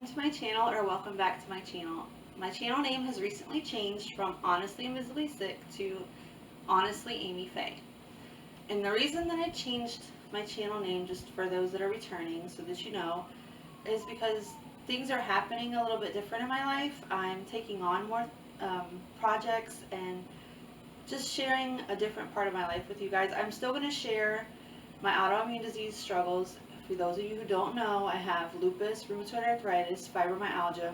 To my channel, or welcome back to my channel. My channel name has recently changed from Honestly Invisibly Sick to Honestly Amy Faye. And the reason that I changed my channel name, just for those that are returning so that you know, is because things are happening a little bit different in my life. I'm taking on more projects and just sharing a different part of my life with you guys. I'm still going to share my autoimmune disease struggles. For those of you who don't know, I have lupus, rheumatoid arthritis, fibromyalgia,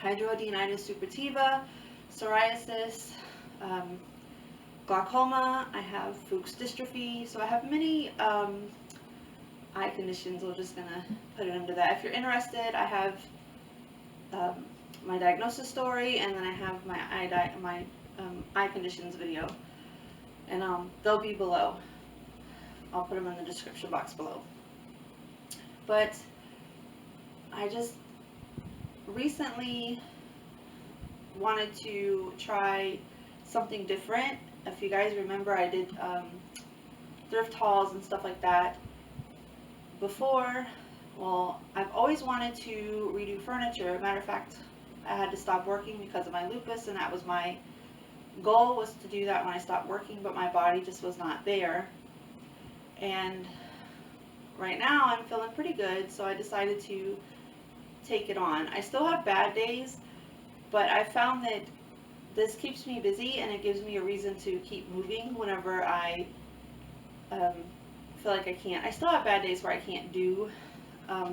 hidradenitis suppurativa, psoriasis, glaucoma. I have Fuch's dystrophy. So I have many eye conditions. We're just gonna put it under that. If you're interested, I have my diagnosis story, and then I have my eye conditions video, and they'll be below. I'll put them in the description box below. But I just recently wanted to try something different. If you guys remember, I did thrift hauls and stuff like that before. Well, I've always wanted to redo furniture. Matter of fact, I had to stop working because of my lupus, and that was my goal, was to do that when I stopped working, but my body just was not there. And right now I'm feeling pretty good, so I decided to take it on. I still have bad days, but I found that this keeps me busy and it gives me a reason to keep moving whenever I feel like I can't. I still have bad days where I can't do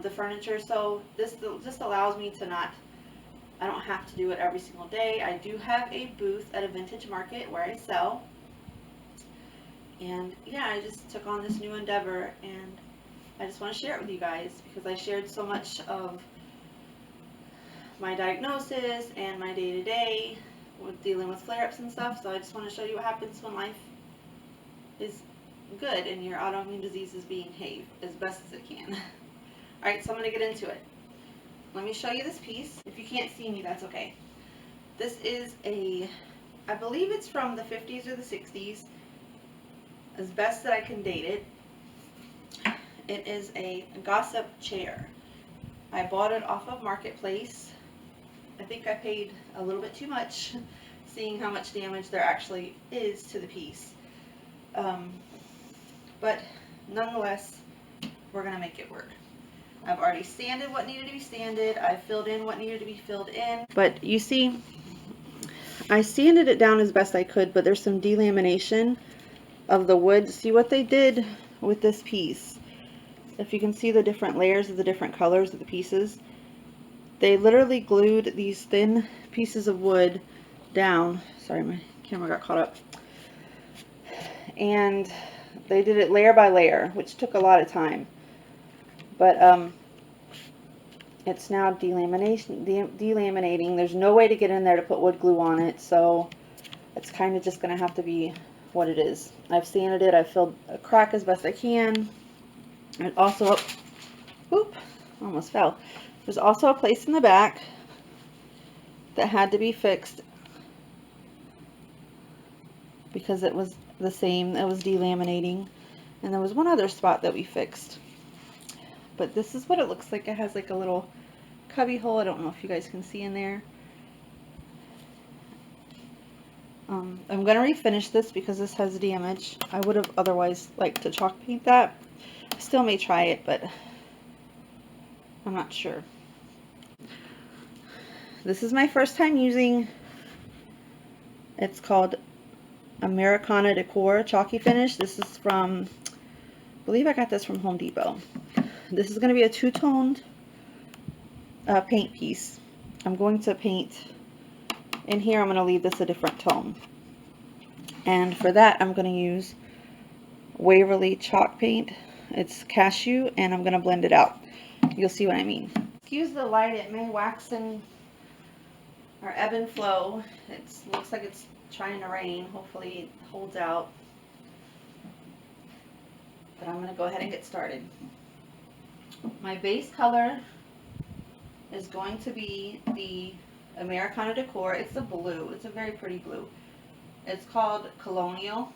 the furniture, so this just allows me to I don't have to do it every single day. I do have a booth at a vintage market where I sell, and yeah, I just took on this new endeavor, and I just want to share it with you guys because I shared so much of my diagnosis and my day-to-day with dealing with flare-ups and stuff. So I just want to show you what happens when life is good and your autoimmune diseases behave as best as it can. Alright, so I'm going to get into it. Let me show you this piece. If you can't see me, that's okay. This is I believe it's from the 50s or the 60s, as best that I can date it. It is a gossip chair. I bought it off of Marketplace. I think I paid a little bit too much, seeing how much damage there actually is to the piece. But nonetheless, we're going to make it work. I've already sanded what needed to be sanded. I filled in what needed to be filled in. But you see, I sanded it down as best I could, but there's some delamination of the wood. See what they did with this piece? If you can see the different layers of the different colors of the pieces, they literally glued these thin pieces of wood down. Sorry, my camera got caught up. And they did it layer by layer, which took a lot of time. But it's now delaminating. There's no way to get in there to put wood glue on it, so it's kind of just going to have to be what it is. I've sanded it. I've filled a crack as best I can. And also, whoop, almost fell. There's also a place in the back that had to be fixed because it was the same. It was delaminating. And there was one other spot that we fixed. But this is what it looks like. It has like a little cubby hole. I don't know if you guys can see in there. I'm going to refinish this because this has damage. I would have otherwise liked to chalk paint that. I still may try it, but I'm not sure. This is my first time using, it's called Americana Decor Chalky Finish. This is from, I believe I got this from Home Depot. This is going to be a two-toned paint piece. I'm going to paint in here. I'm going to leave this a different tone. And for that, I'm going to use Waverly chalk paint. It's cashew, and I'm going to blend it out. You'll see what I mean. Excuse the light. It may wax and or ebb and flow. It looks like it's trying to rain. Hopefully it holds out. But I'm going to go ahead and get started. My base color is going to be the Americana Decor. It's a blue. It's a very pretty blue. It's called Colonial.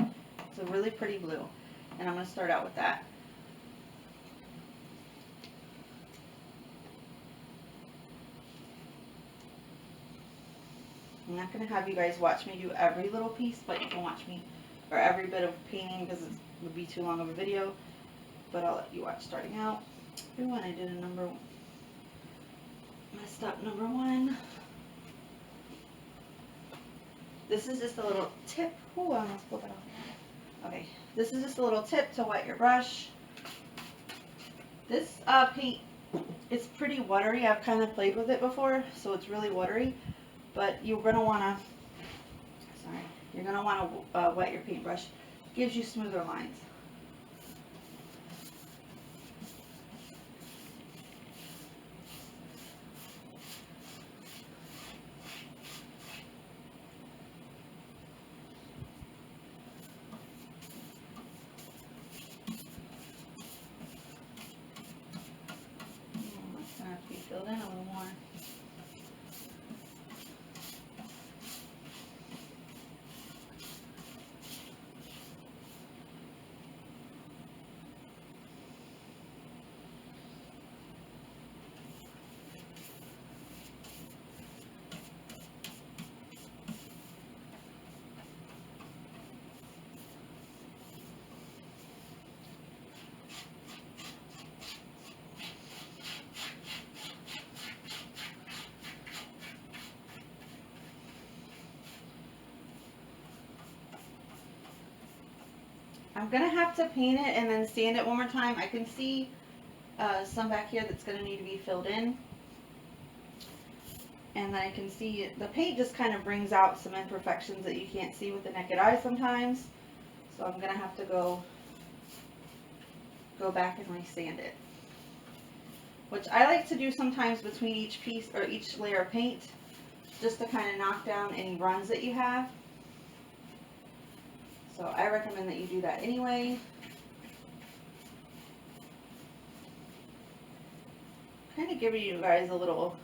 It's a really pretty blue. And I'm going to start out with that. I'm not going to have you guys watch me do every little piece, but you can watch me, or every bit of painting, because it would be too long of a video. But I'll let you watch starting out. Ooh, and I did a messed up number 1. This is just a little tip. Ooh, I almost pulled that off. Okay, this is just a little tip to wet your brush. This paint, it's pretty watery. I've kind of played with it before, so it's really watery. But you're gonna wanna, wet your paintbrush. Gives you smoother lines. That's gonna have to be filled in a little more. I'm going to have to paint it and then sand it one more time. I can see some back here that's going to need to be filled in. And then I can see the paint just kind of brings out some imperfections that you can't see with the naked eye sometimes. So I'm going to have to go back and re-sand it. Which I like to do sometimes between each piece or each layer of paint, just to kind of knock down any runs that you have. So I recommend that you do that anyway. Kind of giving you guys a little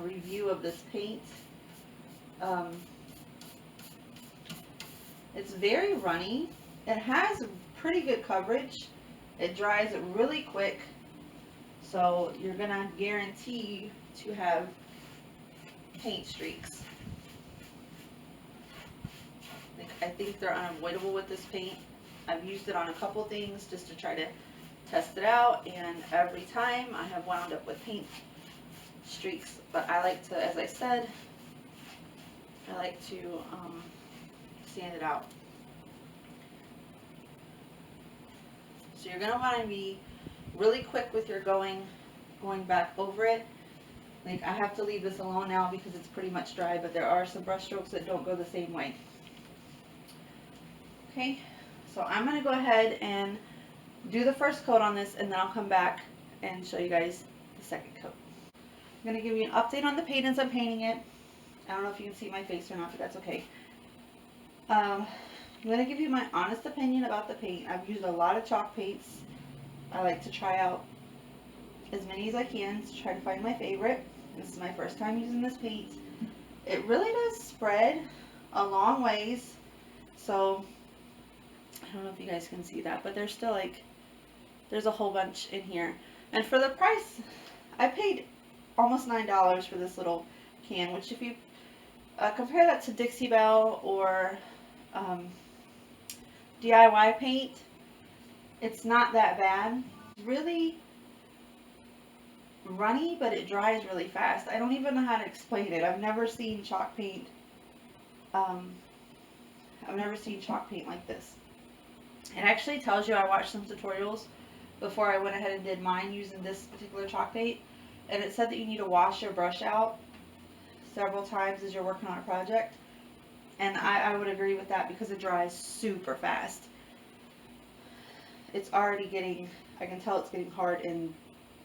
review of this paint. It's very runny. It has pretty good coverage. It dries really quick. So you're gonna guarantee to have paint streaks. I think they're unavoidable with this paint. I've used it on a couple things just to try to test it out, and every time I have wound up with paint streaks. But I like to, as I said, I like to sand it out. So you're going to want to be really quick with your going back over it. Like, I have to leave this alone now because it's pretty much dry, but there are some brush strokes that don't go the same way. Okay, so I'm going to go ahead and do the first coat on this, and then I'll come back and show you guys the second coat. I'm going to give you an update on the paint as I'm painting it. I don't know if you can see my face or not, but that's okay. I'm going to give you my honest opinion about the paint. I've used a lot of chalk paints. I like to try out as many as I can to try to find my favorite. This is my first time using this paint. It really does spread a long ways. So I don't know if you guys can see that, but there's still like, there's a whole bunch in here. And for the price, I paid almost $9 for this little can, which if you compare that to Dixie Belle or DIY paint, it's not that bad. It's really runny, but it dries really fast. I don't even know how to explain it. I've never seen chalk paint. I've never seen chalk paint like this. It actually tells you, I watched some tutorials before I went ahead and did mine using this particular chalk paint, and it said that you need to wash your brush out several times as you're working on a project. And I would agree with that because it dries super fast. It's already getting, I can tell it's getting hard in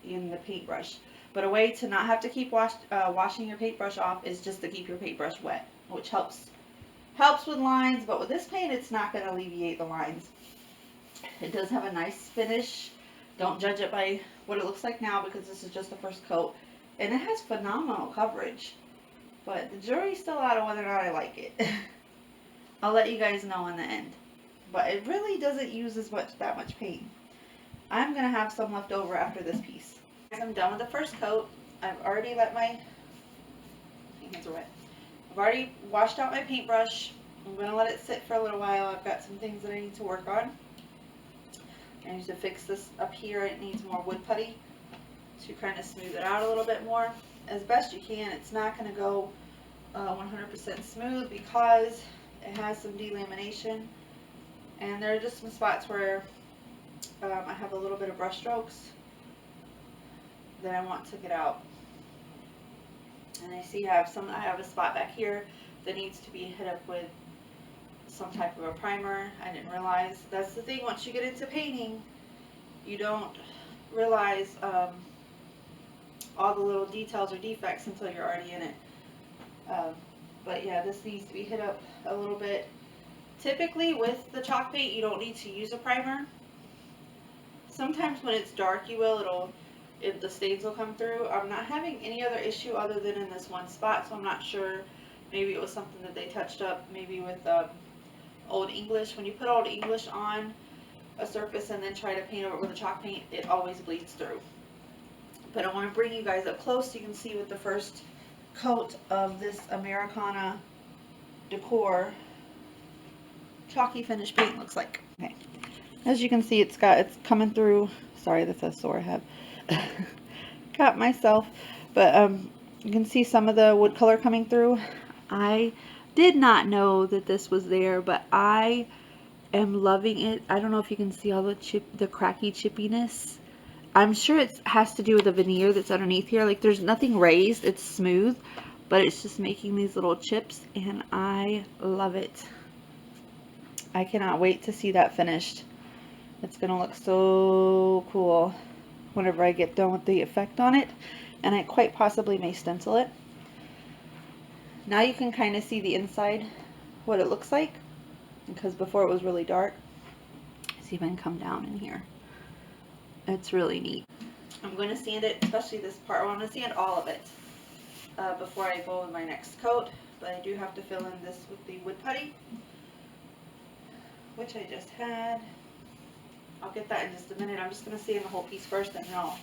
the paintbrush. But a way to not have to keep washing your paintbrush off is just to keep your paintbrush wet, which helps with lines, but with this paint it's not going to alleviate the lines. It does have a nice finish. Don't judge it by what it looks like now because this is just the first coat. And it has phenomenal coverage. But the jury's still out of whether or not I like it. I'll let you guys know in the end. But it really doesn't use that much paint. I'm going to have some left over after this piece. I'm done with the first coat. I've already let my hands are wet. I've already washed out my paintbrush. I'm going to let it sit for a little while. I've got some things that I need to work on. I need to fix this up here. It needs more wood putty to kind of smooth it out a little bit more as best you can. It's not going to go 100% smooth because it has some delamination, and there are just some spots where I have a little bit of brush strokes that I want to get out. And I see I have a spot back here that needs to be hit up with some type of a primer. I didn't realize. That's the thing, once you get into painting, you don't realize all the little details or defects until you're already in it. But yeah, this needs to be hit up a little bit. Typically with the chalk paint, you don't need to use a primer. Sometimes when it's dark, you will. If the stains will come through. I'm not having any other issue other than in this one spot, so I'm not sure. Maybe it was something that they touched up, maybe with Old English. When you put Old English on a surface and then try to paint over it with a chalk paint, it always bleeds through. But I want to bring you guys up close so you can see what the first coat of this Americana Decor chalky finish paint looks like. Okay, as you can see, it's coming through. Sorry, that's a sore I have. Got myself, but you can see some of the wood color coming through. I did not know that this was there, but I am loving it. I don't know if you can see all the cracky chippiness. I'm sure it has to do with the veneer that's underneath here. Like, there's nothing raised, it's smooth, but it's just making these little chips, and I love it. I cannot wait to see that finished. It's gonna look so cool whenever I get done with the effect on it, and I quite possibly may stencil it. Now you can kind of see the inside, what it looks like, because before it was really dark. See if I can come down in here. It's really neat. I'm going to sand it, especially this part. I want to sand all of it before I go with my next coat, but I do have to fill in this with the wood putty, which I just had. I'll get that in just a minute. I'm just going to sand the whole piece first, and then I'll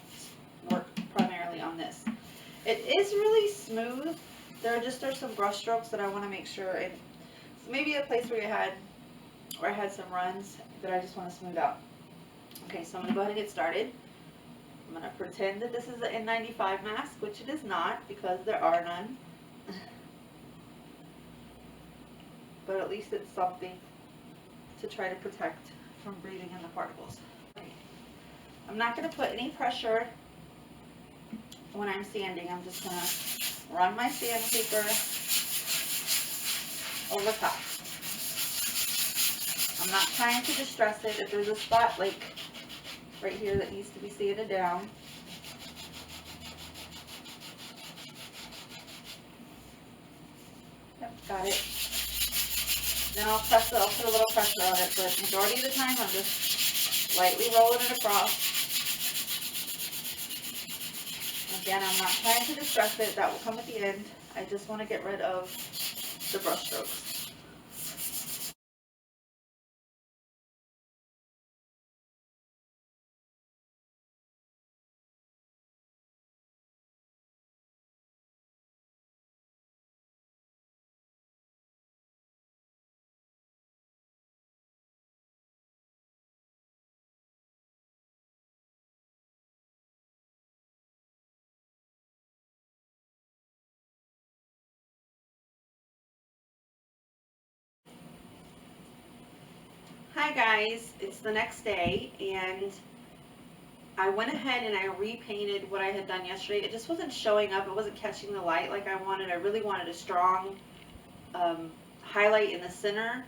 work primarily on this. It is really smooth. There are some brush strokes that I want to make sure, and so maybe a place where I had some runs that I just want to smooth out. Okay, so I'm going to go ahead and get started. I'm going to pretend that this is an N95 mask, which it is not because there are none. But at least it's something to try to protect from breathing in the particles. Okay. I'm not going to put any pressure when I'm sanding. I'm just going to run my sandpaper over top. I'm not trying to distress it. If there's a spot like right here that needs to be sanded down, yep, got it. Then I'll press it, I'll put a little pressure on it, but majority of the time I'm just lightly rolling it across. Again, I'm not trying to distress it, that will come at the end. I just want to get rid of the brush strokes. Hi guys, it's the next day, and I went ahead and I repainted what I had done yesterday. It just wasn't showing up, it wasn't catching the light like I wanted. I really wanted a strong highlight in the center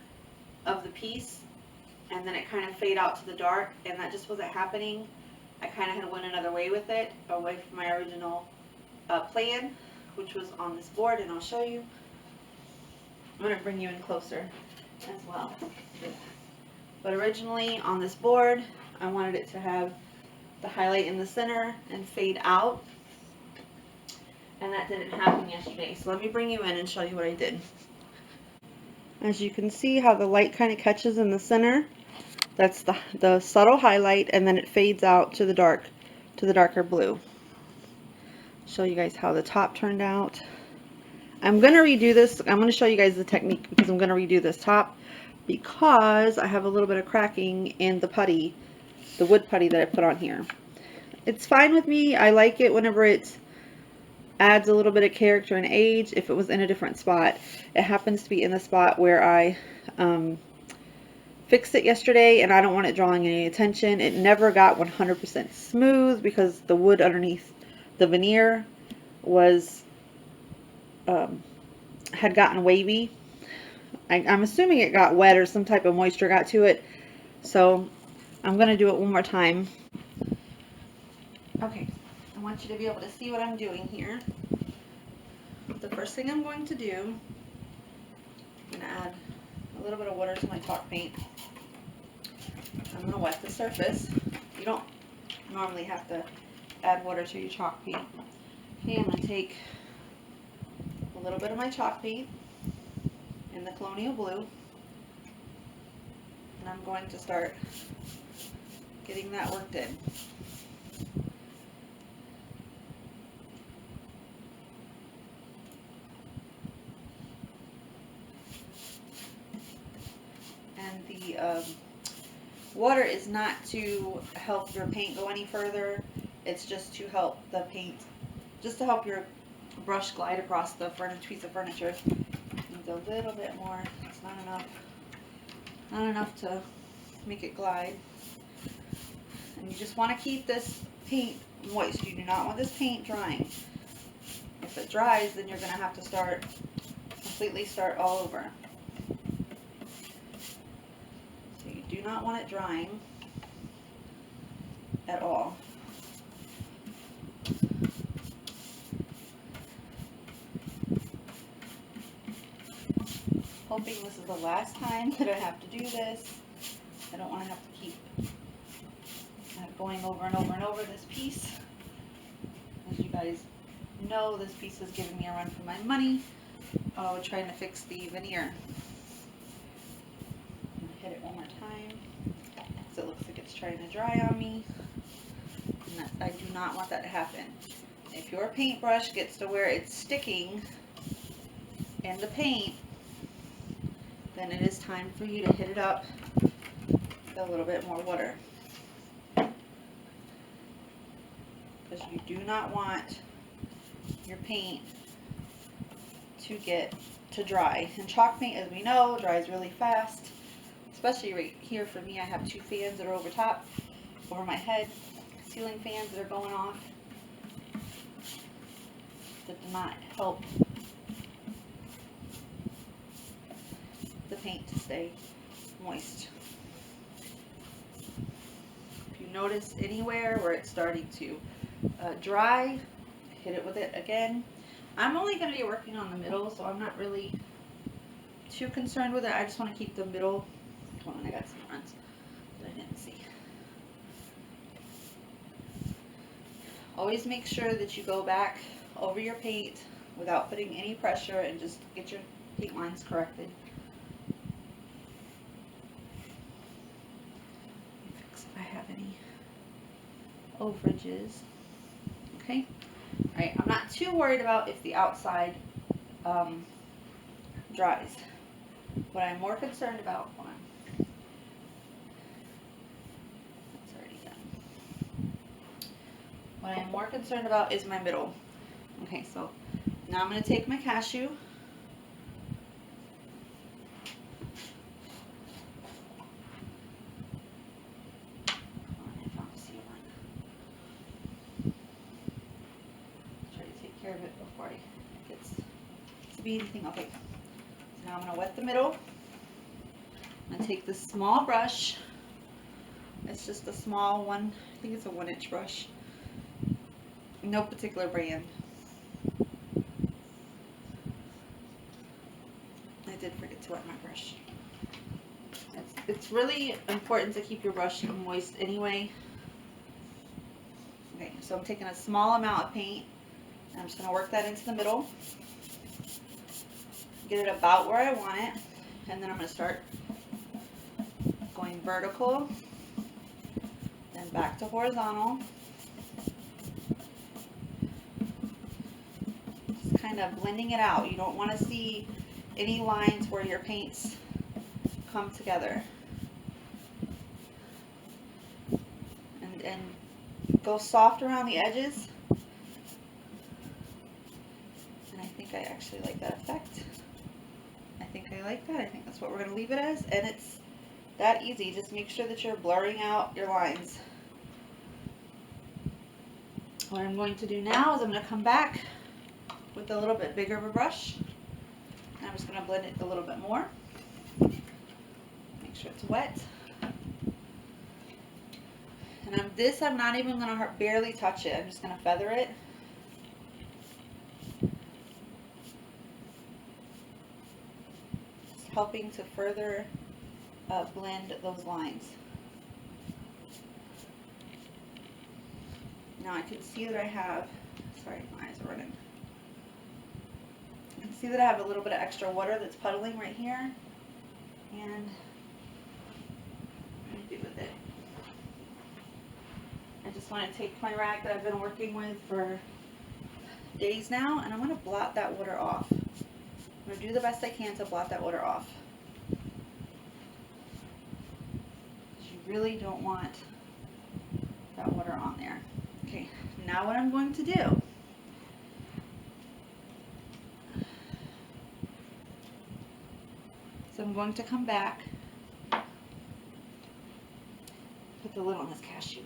of the piece, and then it kind of fade out to the dark, and that just wasn't happening. I kind of had went another way with it, away from my original plan, which was on this board, and I'll show you. I'm going to bring you in closer as well. But originally on this board, I wanted it to have the highlight in the center and fade out, and that didn't happen yesterday. So let me bring you in and show you what I did. As you can see how the light kind of catches in the center, that's the subtle highlight, and then it fades out to the darker blue. show you guys how the top turned out. I'm going to redo this. I'm going to show you guys the technique because I'm going to redo this top because I have a little bit of cracking in the putty, the wood putty that I put on here. It's fine with me. I like it whenever it adds a little bit of character and age. If it was in a different spot, it happens to be in the spot where I fixed it yesterday, and I don't want it drawing any attention. It never got 100% smooth because the wood underneath the veneer was had gotten wavy. I'm assuming it got wet or some type of moisture got to it. So I'm going to do it one more time. Okay, I want you to be able to see what I'm doing here. The first thing I'm going to do, I'm going to add a little bit of water to my chalk paint. I'm going to wet the surface. You don't normally have to add water to your chalk paint. Okay, I'm going to take a little bit of my chalk paint in the Colonial Blue, and I'm going to start getting that worked in. And the water is not to help your paint go any further. It's just to help the paint, just to help your brush glide across the piece of furniture. Needs a little bit more. It's not enough. Not enough to make it glide. And you just want to keep this paint moist. You do not want this paint drying. If it dries, then you're going to have to completely start all over. So you do not want it drying at all. Hoping this is the last time that I have to do this. I don't want to have to keep going over and over and over this piece. As you guys know, this piece is giving me a run for my money. Oh, trying to fix the veneer. I'm going to hit it one more time because it looks like it's trying to dry on me. And I do not want that to happen. If your paintbrush gets to where it's sticking in the paint, then it is time for you to hit it up with a little bit more water. Because you do not want your paint to dry. And chalk paint, as we know, dries really fast. Especially right here for me, I have two fans that are over my head, ceiling fans that are going off. That do not help the paint to stay moist. If you notice anywhere where it's starting to dry, hit it with it again. I'm only going to be working on the middle, so I'm not really too concerned with it. I just want to keep the middle. Hold on, I got some runs that I didn't see. Always make sure that you go back over your paint without putting any pressure and just get your paint lines corrected. Fix if I have any overages. Okay. Alright, I'm not too worried about if the outside dries. What I'm more concerned about, hold on. That's already done. What I am more concerned about is my middle. Okay, so now I'm going to take my cashew. Of it before it gets to be anything. Okay, so now I'm going to wet the middle. I'm going to take this small brush. It's just a small one. I think it's a 1-inch brush. No particular brand. I did forget to wet my brush. It's really important to keep your brush moist anyway. Okay, so I'm taking a small amount of paint. I'm just going to work that into the middle, get it about where I want it, and then I'm going to start going vertical, then back to horizontal, kind of blending it out. You don't want to see any lines where your paints come together. And go soft around the edges. And I think I actually like that effect. I think I like that. I think that's what we're going to leave it as. And it's that easy. Just make sure that you're blurring out your lines. What I'm going to do now is I'm going to come back with a little bit bigger of a brush. And I'm just going to blend it a little bit more. Make sure it's wet. And I'm not even going to barely touch it. I'm just going to feather it. It's helping to further blend those lines. Now I can see that I have, sorry, my eyes are running. I can see that I have a little bit of extra water that's puddling right here. And what do I do with it? I just want to take my rag that I've been working with for days now, and I'm going to blot that water off. I'm going to do the best I can to blot that water off. You really don't want that water on there. Okay, now what I'm going to do, so I'm going to come back, put the lid on this cashew.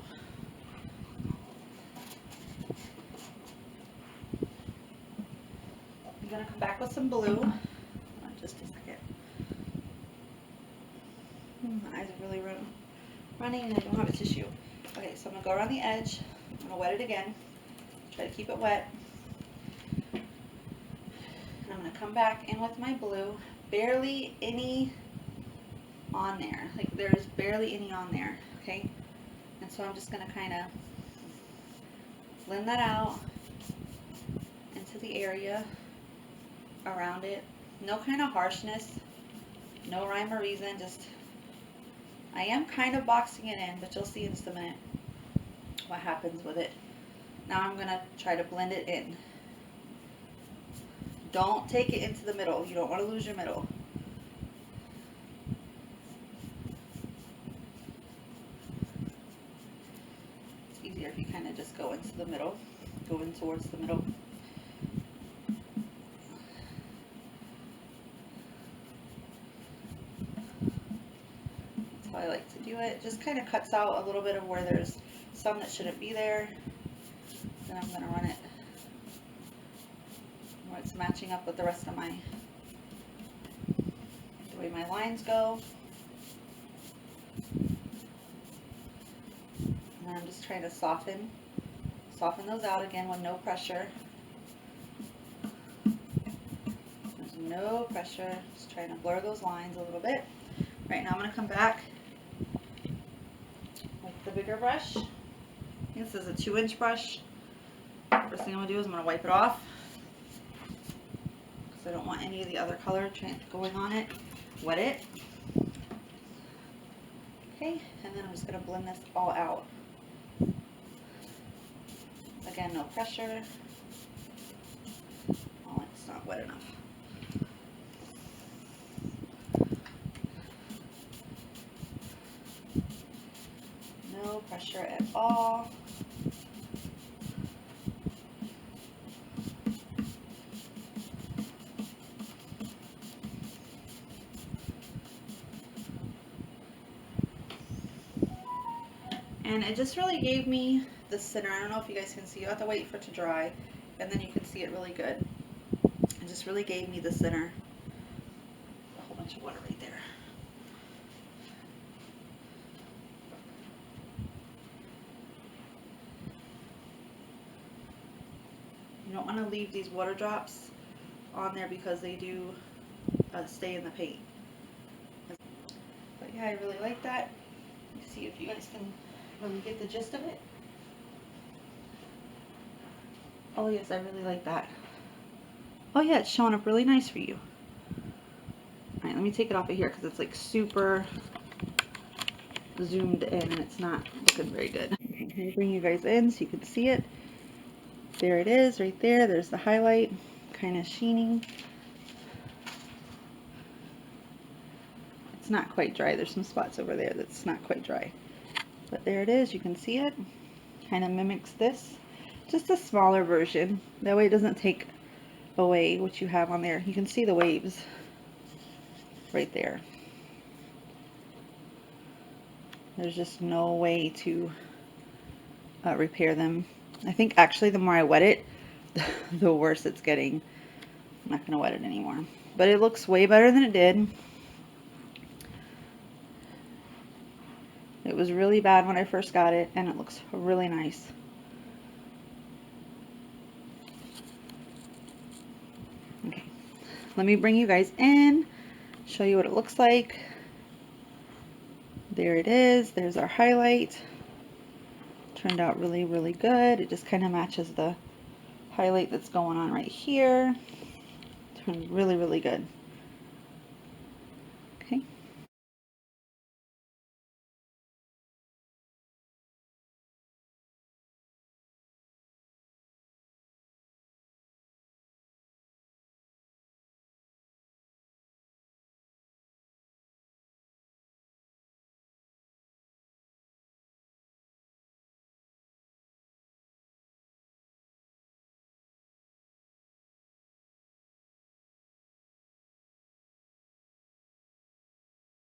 I'm going to come back with some blue. Hold on just a second. My eyes are really running and I don't have a tissue. Okay, so I'm going to go around the edge. I'm going to wet it again. Try to keep it wet. And I'm going to come back in with my blue. Barely any on there. Like there's barely any on there. Okay? And so I'm just going to kind of blend that out into the area around it. No kind of harshness. No rhyme or reason. Just, I am kind of boxing it in, but you'll see in just a minute what happens with it. Now I'm going to try to blend it in. Don't take it into the middle. You don't want to lose your middle. It's easier if you kind of just go into the middle. Go in towards the middle. That's how I like to do it. Just kind of cuts out a little bit of where there's some that shouldn't be there. Then I'm going to run it where it's matching up with the rest of the way my lines go. And then I'm just trying to soften those out again with no pressure. There's no pressure. Just trying to blur those lines a little bit. Right now I'm going to come back with the bigger brush. This is a 2-inch brush. First thing I'm going to do is I'm going to wipe it off, because I don't want any of the other color going on it. Wet it. Okay, and then I'm just going to blend this all out. Again, no pressure. Oh, it's not wet enough. No pressure at all. And it just really gave me the center. I don't know if you guys can see. You have to wait for it to dry, and then you can see it really good. It just really gave me the center. A whole bunch of water right there. You don't want to leave these water drops on there because they do stay in the paint. But yeah, I really like that. Let me see if you guys can really get the gist of it. Oh yes, I really like that. Oh yeah, it's showing up really nice for you. Alright, let me take it off of here because it's like super zoomed in and it's not looking very good. Let me bring you guys in so you can see it. There it is right there. There's the highlight. kind of sheeny. It's not quite dry. There's some spots over there that's not quite dry. But there it is. You can see it. Kind of mimics this. Just a smaller version. That way it doesn't take away what you have on there. You can see the waves right there. There's just no way to repair them. I think actually the more I wet it, the worse it's getting. I'm not going to wet it anymore. But it looks way better than it did. It was really bad when I first got it, and it looks really nice. Okay, let me bring you guys in, show you what it looks like. There it is. There's our highlight. Turned out really, really good. It just kind of matches the highlight that's going on right here. Turned really, really good.